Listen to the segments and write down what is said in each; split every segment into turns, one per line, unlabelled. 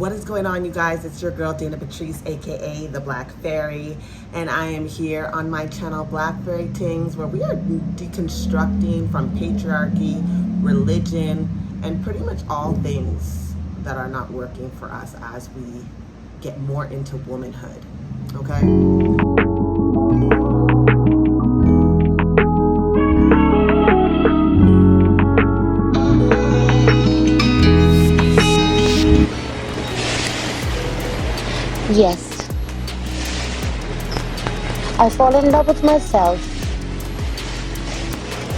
What is going on, you guys? It's your girl Dana Patrice, aka the Black Fairy, and I am here on my channel Black Fairy Tings, where we are deconstructing from patriarchy, religion, and pretty much all things that are not working for us as we get more into womanhood. Okay?
Yes, I fall in love with myself,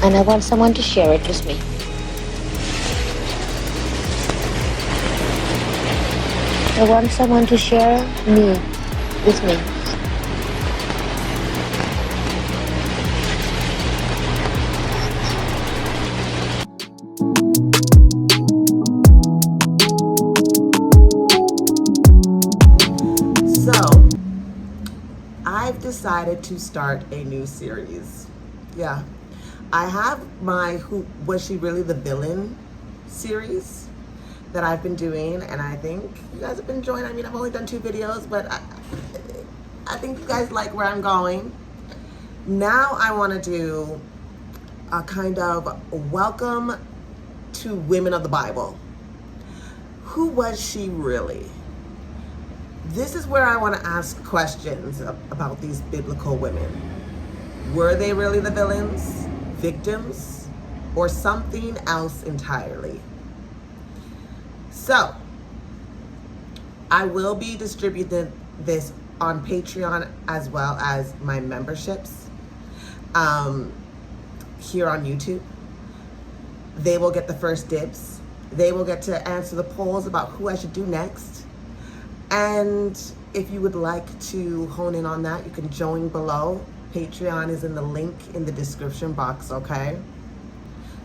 and I want someone to share it with me. I want someone to share me with me.
So, I've decided to start a new series. Yeah. I have my Who Was She Really the Villain series that I've been doing, and I think you guys have been enjoying. I mean, I've only done 2 videos, but I think you guys like where I'm going. Now I want to do a kind of welcome to women of the Bible. Who was she really? This is where I want to ask questions about these biblical women. Were they really the villains, victims, or something else entirely? So, I will be distributing this on Patreon as well as my memberships here on YouTube. They will get the first dibs. They will get to answer the polls about who I should do next. And if you would like to hone in on that, you can join below. Patreon is in the link in the description box, okay?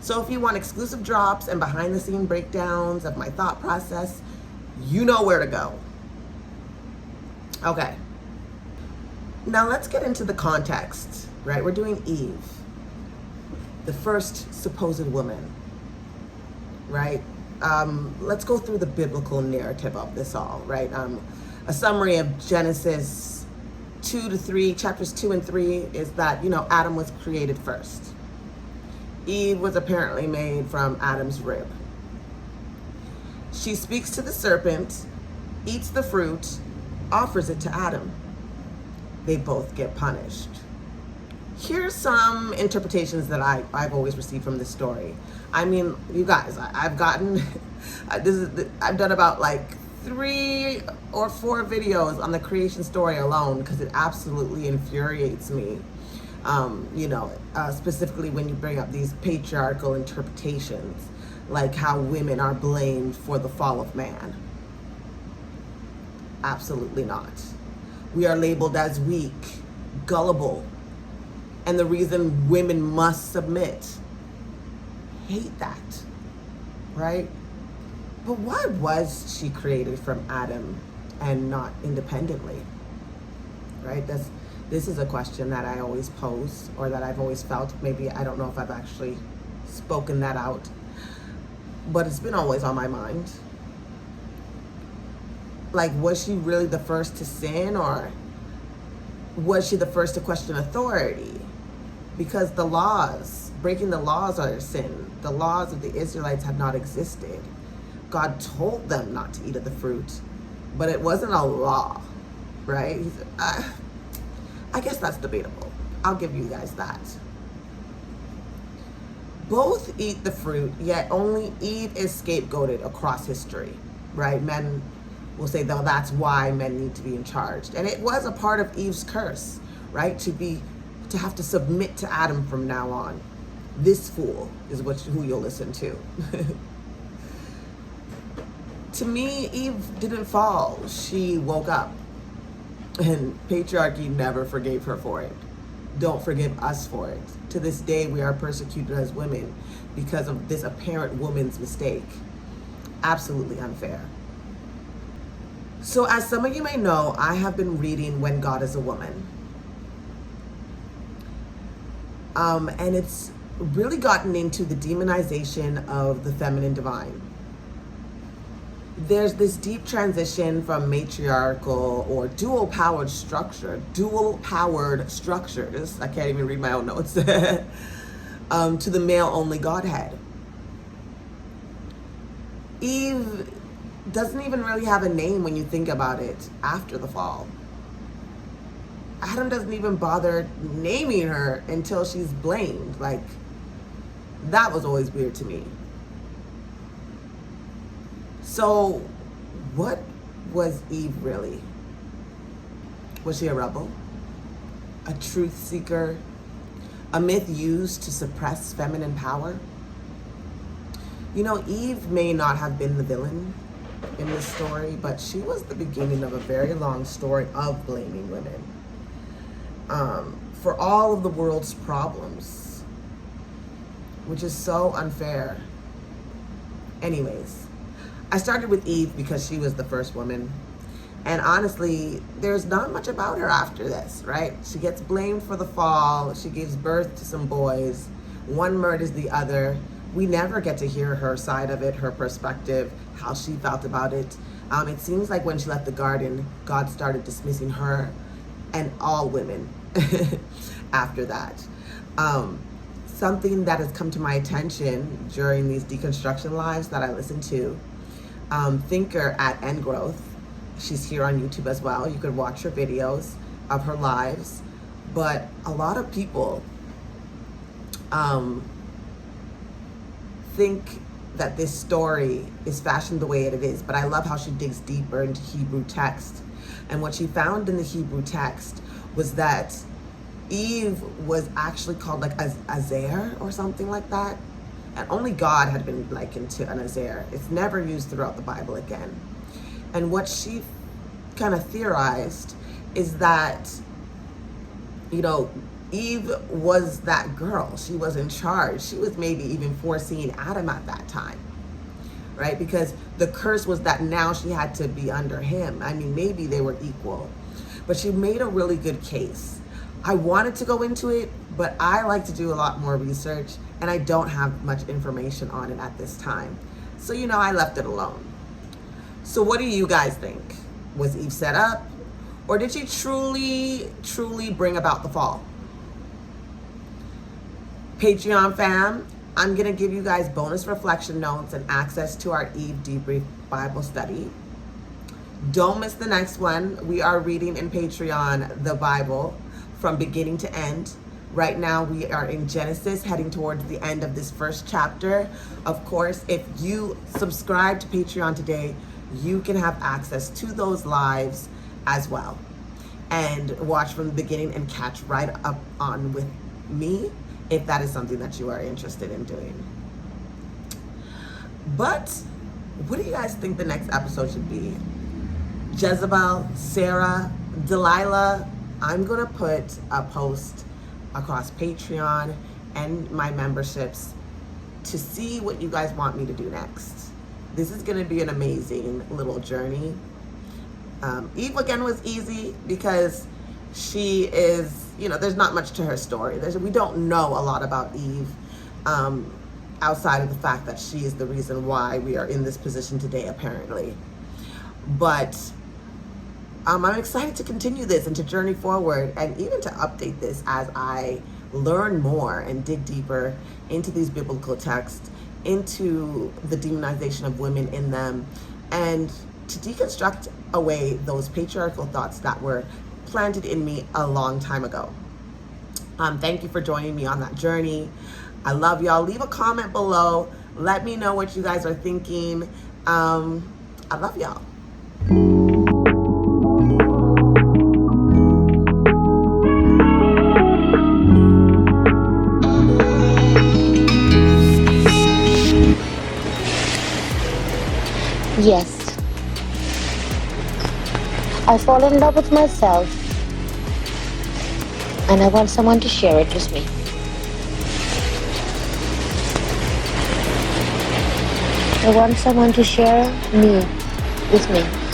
So if you want exclusive drops and behind the scene breakdowns of my thought process, you know where to go. Okay. Now let's get into the context, right? We're doing Eve, the first supposed woman, right? Let's go through the biblical narrative of this all, right? A summary of Genesis 2 to 3, chapters 2 and 3 is that, Adam was created first. Eve was apparently made from Adam's rib. She speaks to the serpent, eats the fruit, offers it to Adam. They both get punished. Here's some interpretations that I've always received from this story. I mean, you guys, I've done about like 3 or 4 videos on the creation story alone because it absolutely infuriates me. Specifically when you bring up these patriarchal interpretations, like how women are blamed for the fall of man. Absolutely not. We are labeled as weak, gullible, and the reason women must submit. Hate that, right? But why was she created from Adam and not independently, right? This is a question that I always pose, or that I've always felt. Maybe, I don't know if I've actually spoken that out, but it's been always on my mind. Like, was she really the first to sin, or was she the first to question authority? Because breaking the laws are a sin. The laws of the Israelites have not existed. God told them not to eat of the fruit, but it wasn't a law, right? I guess that's debatable. I'll give you guys that. Both eat the fruit, yet only Eve is scapegoated across history, right? Men will say, though, that's why men need to be in charge. And it was a part of Eve's curse, right? To have to submit to Adam from now on. This fool is who you'll listen to. To me, Eve didn't fall. She woke up. And patriarchy never forgave her for it. Don't forgive us for it. To this day, we are persecuted as women because of this apparent woman's mistake. Absolutely unfair. So as some of you may know, I have been reading When God is a Woman. And it's really gotten into the demonization of the feminine divine. there's this deep transition from matriarchal or dual-powered structures, I can't even read my own notes, to the male-only Godhead. Eve doesn't even really have a name when you think about it after the fall. Adam doesn't even bother naming her until she's blamed. Like, that was always weird to me. So, what was Eve really? Was she a rebel? A truth seeker? A myth used to suppress feminine power? You know, Eve may not have been the villain in this story, but she was the beginning of a very long story of blaming women for all of the world's problems, which is so unfair. Anyways, I started with Eve because she was the first woman. And honestly, there's not much about her after this, right? She gets blamed for the fall. She gives birth to some boys. One murders the other. We never get to hear her side of it, her perspective, how she felt about it. It seems like when she left the garden, God started dismissing her and all women after that. Something that has come to my attention during these deconstruction lives that I listen to, thinker at Endgrowth, she's here on YouTube as well. You could watch her videos of her lives. But a lot of people think that this story is fashioned the way it is, but I love how she digs deeper into Hebrew text. And what she found in the Hebrew text was that Eve was actually called like Azer or something like that. And only God had been likened to an Azer. It's never used throughout the Bible again. And what she kind of theorized is that, you know, Eve was that girl. She was in charge. She was maybe even foreseeing Adam at that time, right? Because the curse was that now she had to be under him. I mean, maybe they were equal, but she made a really good case. I wanted to go into it, but I like to do a lot more research, and I don't have much information on it at this time. So, you know, I left it alone. So what do you guys think? Was Eve set up, or did she truly bring about the fall? Patreon fam, I'm gonna give you guys bonus reflection notes and access to our Eve Debrief Bible study. Don't miss the next one. We are reading in Patreon the Bible from beginning to end. Right now we are in Genesis, heading towards the end of this first chapter. Of course, if you subscribe to Patreon today, you can have access to those lives as well and watch from the beginning and catch right up on with me if that is something that you are interested in doing. But what do you guys think the next episode should be? Jezebel, Sarah, Delilah? I'm gonna put a post across Patreon and my memberships to see what you guys want me to do next. This is gonna be an amazing little journey. Eve again was easy because she is, you know, there's not much to her story. We don't know a lot about Eve outside of the fact that she is the reason why we are in this position today, apparently. But I'm excited to continue this and to journey forward and even to update this as I learn more and dig deeper into these biblical texts, into the demonization of women in them, and to deconstruct away those patriarchal thoughts that were planted in me a long time ago. Thank you for joining me on that journey. I love y'all. Leave a comment below. Let me know what you guys are thinking. I love y'all.
Yes. I fall in love with myself, and I want someone to share it with me. I want someone to share me with me.